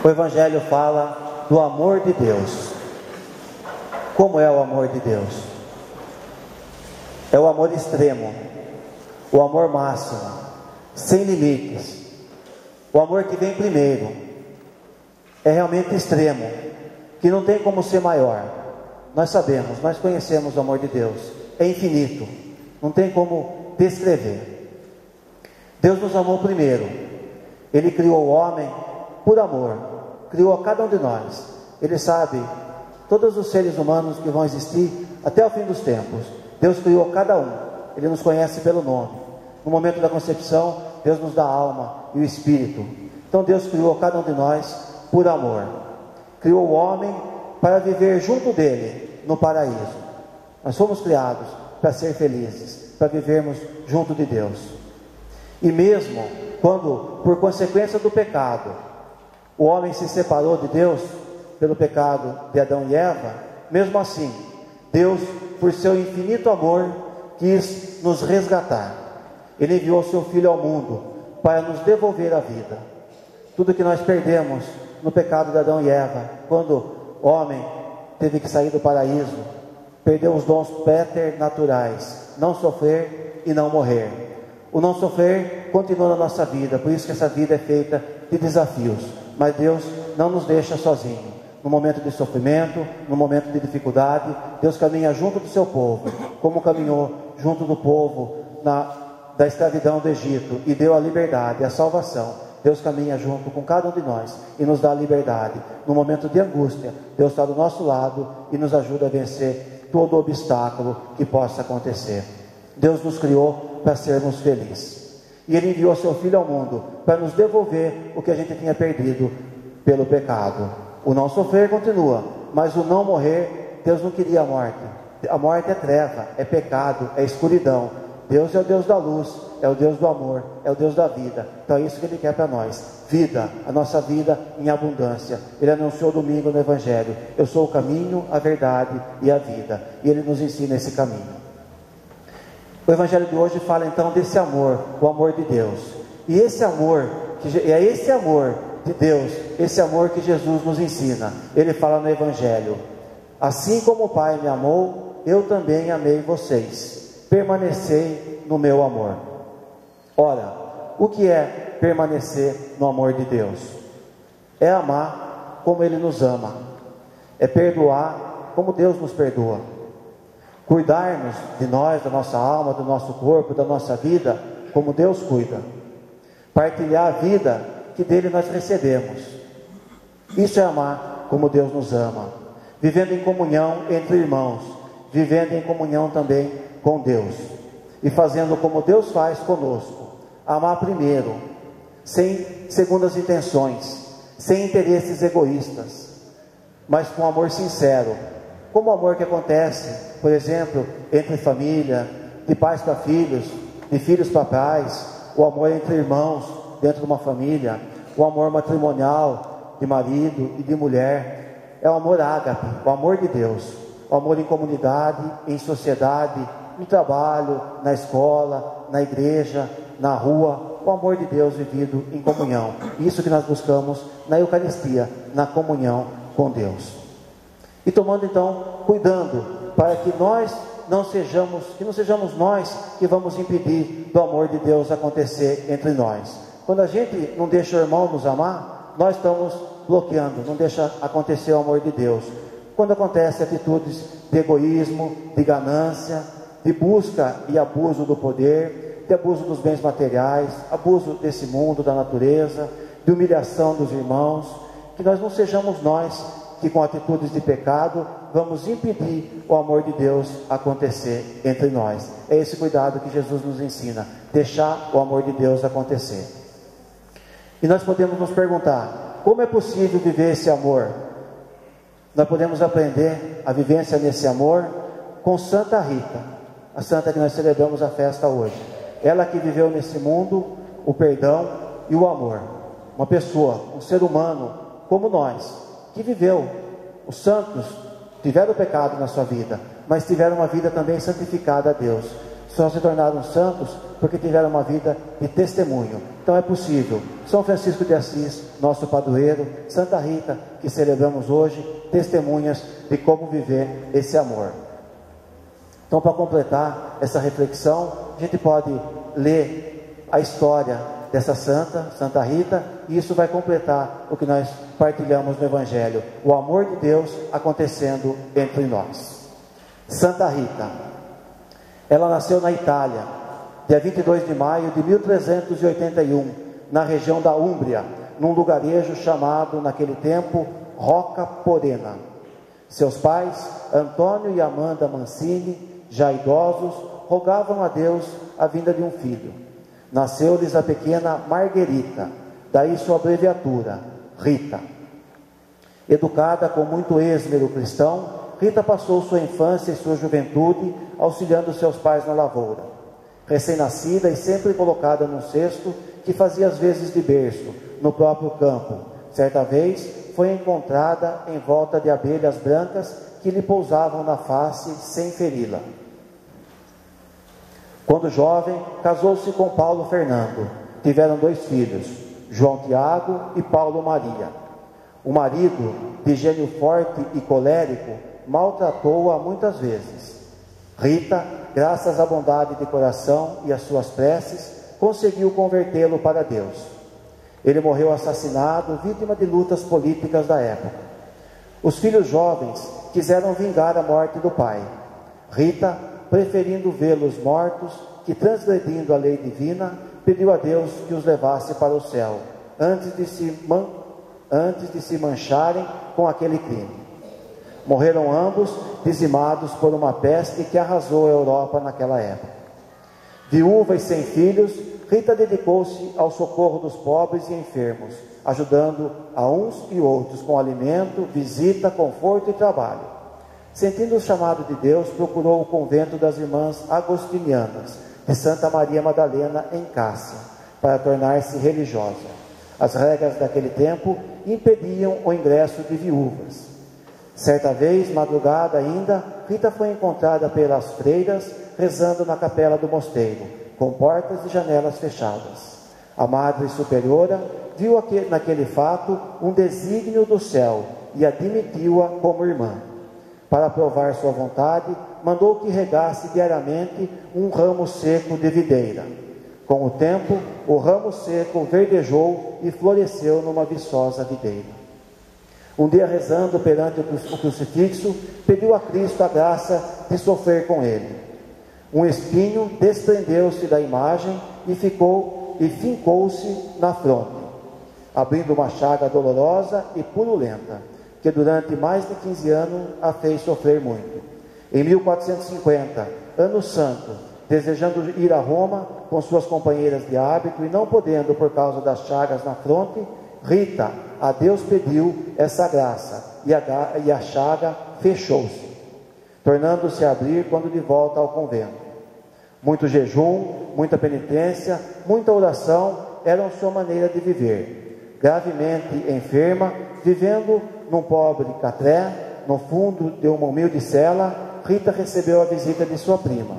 O Evangelho fala do amor de Deus. Como é o amor de Deus? É o amor extremo, o amor máximo, sem limites, o amor que vem primeiro. É realmente extremo, que não tem como ser maior. Nós sabemos, nós conhecemos o amor de Deus. É infinito, não tem como descrever. Deus nos amou primeiro. Ele criou o homem por amor, criou a cada um de nós. Ele sabe todos os seres humanos que vão existir até o fim dos tempos. Deus criou cada um, Ele nos conhece pelo nome. No momento da concepção, Deus nos dá a alma e o espírito. Então Deus criou cada um de nós por amor. Criou o homem para viver junto dele no paraíso. Nós fomos criados para ser felizes, para vivermos junto de Deus. E mesmo quando, por consequência do pecado, o homem se separou de Deus pelo pecado de Adão e Eva, mesmo assim, Deus, por seu infinito amor, quis nos resgatar. Ele enviou seu Filho ao mundo para nos devolver a vida. Tudo que nós perdemos no pecado de Adão e Eva, quando o homem teve que sair do paraíso, perdeu os dons preternaturais, não sofrer e não morrer. O não sofrer continua na nossa vida, por isso que essa vida é feita de desafios. Mas Deus não nos deixa sozinhos. No momento de sofrimento, no momento de dificuldade, Deus caminha junto do seu povo, como caminhou junto do povo da escravidão do Egito e deu a liberdade, a salvação. Deus caminha junto com cada um de nós e nos dá a liberdade. No momento de angústia, Deus está do nosso lado e nos ajuda a vencer todo obstáculo que possa acontecer. Deus nos criou para sermos felizes. E Ele enviou seu Filho ao mundo para nos devolver o que a gente tinha perdido pelo pecado. O não sofrer continua, mas o não morrer, Deus não queria a morte. A morte é treva, é pecado, é escuridão. Deus é o Deus da luz, é o Deus do amor, é o Deus da vida. Então é isso que Ele quer para nós, vida, a nossa vida em abundância. Ele anunciou domingo no Evangelho: eu sou o caminho, a verdade e a vida. E Ele nos ensina esse caminho. O Evangelho de hoje fala então desse amor, o amor de Deus. E esse amor, é esse amor de Deus, esse amor que Jesus nos ensina. Ele fala no Evangelho: assim como o Pai me amou, eu também amei vocês. Permanecei no meu amor. Ora, o que é permanecer no amor de Deus? É amar como Ele nos ama. É perdoar como Deus nos perdoa. Cuidarmos de nós, da nossa alma, do nosso corpo, da nossa vida, como Deus cuida. Partilhar a vida que dele nós recebemos. Isso é amar como Deus nos ama. Vivendo em comunhão entre irmãos. Vivendo em comunhão também com Deus. E fazendo como Deus faz conosco. Amar primeiro, sem segundas intenções, sem interesses egoístas, mas com amor sincero. Como o amor que acontece, por exemplo, entre família, de pais para filhos, de filhos para pais, o amor entre irmãos dentro de uma família, o amor matrimonial de marido e de mulher, é o amor ágape, o amor de Deus, o amor em comunidade, em sociedade, no trabalho, na escola, na igreja, na rua, o amor de Deus vivido em comunhão. Isso que nós buscamos na Eucaristia, na comunhão com Deus. E tomando então, cuidando, para que nós não sejamos nós que vamos impedir do amor de Deus acontecer entre nós. Quando a gente não deixa o irmão nos amar, nós estamos bloqueando, não deixa acontecer o amor de Deus. Quando acontecem atitudes de egoísmo, de ganância, de busca e abuso do poder, de abuso dos bens materiais, abuso desse mundo, da natureza, de humilhação dos irmãos, que nós não sejamos nós que com atitudes de pecado vamos impedir o amor de Deus acontecer entre nós. É esse cuidado que Jesus nos ensina, deixar o amor de Deus acontecer. E nós podemos nos perguntar: como é possível viver esse amor? Nós podemos aprender a vivência nesse amor com Santa Rita, a santa que nós celebramos a festa hoje. Ela que viveu nesse mundo o perdão e o amor. Uma pessoa, um ser humano como nós, que viveu. Os santos tiveram pecado na sua vida, mas tiveram uma vida também santificada a Deus. só se tornaram santos porque tiveram uma vida de testemunho. Então é possível. São Francisco de Assis, nosso padroeiro, Santa Rita, que celebramos hoje, testemunhas de como viver esse amor. Então, para completar essa reflexão, a gente pode ler a história dessa santa, Santa Rita, e isso vai completar o que nós partilhamos no Evangelho, o amor de Deus acontecendo entre nós. Santa Rita, ela nasceu na Itália, dia 22 de maio de 1381, na região da Úmbria, num lugarejo chamado, naquele tempo, Rocca Porena. Seus pais, Antônio e Amanda Mancini, já idosos, rogavam a Deus a vinda de um filho. Nasceu-lhes a pequena Margherita, daí sua abreviatura, Rita. Educada com muito esmero cristão, Rita passou sua infância e sua juventude auxiliando seus pais na lavoura. Recém-nascida e sempre colocada num cesto que fazia às vezes de berço, no próprio campo, certa vez foi encontrada em volta de abelhas brancas que lhe pousavam na face sem feri-la. Quando jovem, casou-se com Paulo Fernando. Tiveram 2 filhos, João Tiago e Paulo Maria. O marido, de gênio forte e colérico, maltratou-a muitas vezes. Rita, graças à bondade de coração e às suas preces, conseguiu convertê-lo para Deus. Ele morreu assassinado, vítima de lutas políticas da época. Os filhos jovens quiseram vingar a morte do pai. Rita, preferindo vê-los mortos, que transgredindo a lei divina, pediu a Deus que os levasse para o céu, antes de se mancharem com aquele crime. Morreram ambos, dizimados por uma peste que arrasou a Europa naquela época. Viúva e sem filhos, Rita dedicou-se ao socorro dos pobres e enfermos, ajudando a uns e outros com alimento, visita, conforto e trabalho. Sentindo o chamado de Deus, procurou o convento das Irmãs Agostinianas, de Santa Maria Madalena, em Cássia, para tornar-se religiosa. As regras daquele tempo impediam o ingresso de viúvas. Certa vez, madrugada ainda, Rita foi encontrada pelas freiras, rezando na capela do mosteiro, com portas e janelas fechadas. A Madre Superiora viu naquele fato um desígnio do céu e admitiu-a como irmã. Para provar sua vontade, mandou que regasse diariamente um ramo seco de videira. Com o tempo, o ramo seco verdejou e floresceu numa viçosa videira. Um dia, rezando perante o crucifixo, pediu a Cristo a graça de sofrer com ele. Um espinho desprendeu-se da imagem e fincou-se na fronte, abrindo uma chaga dolorosa e purulenta, que durante mais de 15 anos a fez sofrer muito. Em 1450, ano santo, desejando ir a Roma com suas companheiras de hábito e não podendo por causa das chagas na fronte, Rita a Deus pediu essa graça e a chaga fechou-se, tornando-se a abrir quando de volta ao convento. Muito jejum, muita penitência, muita oração eram sua maneira de viver. Gravemente enferma, vivendo num pobre catré, no fundo de uma humilde cela, Rita recebeu a visita de sua prima.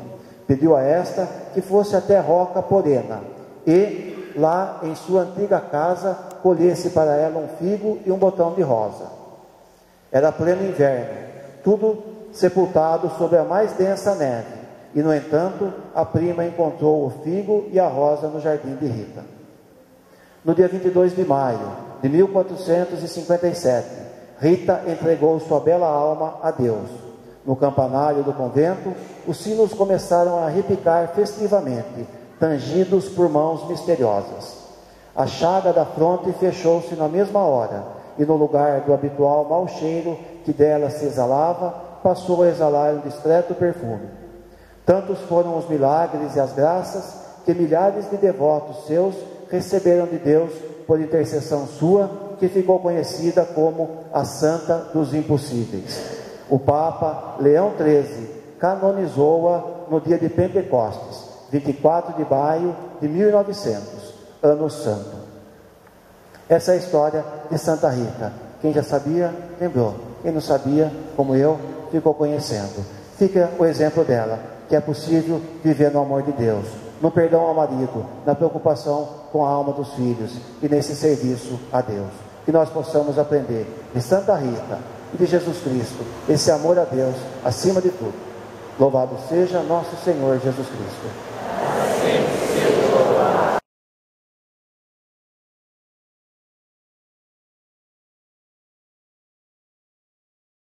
Pediu a esta que fosse até Rocca Porena e, lá em sua antiga casa, colhesse para ela um figo e um botão de rosa. Era pleno inverno, tudo sepultado sob a mais densa neve, e no entanto a prima encontrou o figo e a rosa no jardim de Rita. No dia 22 de maio de 1457, Rita entregou sua bela alma a Deus. No campanário do convento, os sinos começaram a repicar festivamente, tangidos por mãos misteriosas. A chaga da fronte fechou-se na mesma hora, e no lugar do habitual mau cheiro que dela se exalava, passou a exalar um discreto perfume. Tantos foram os milagres e as graças que milhares de devotos seus receberam de Deus por intercessão sua, que ficou conhecida como a Santa dos Impossíveis. O Papa Leão XIII canonizou-a no dia de Pentecostes, 24 de maio de 1900, ano santo. Essa é a história de Santa Rita. Quem já sabia, lembrou. Quem não sabia, como eu, ficou conhecendo. Fica o exemplo dela. que é possível viver no amor de Deus, no perdão ao marido, na preocupação com a alma dos filhos e nesse serviço a Deus. Que nós possamos aprender de Santa Rita e de Jesus Cristo esse amor a Deus acima de tudo. Louvado seja nosso Senhor Jesus Cristo.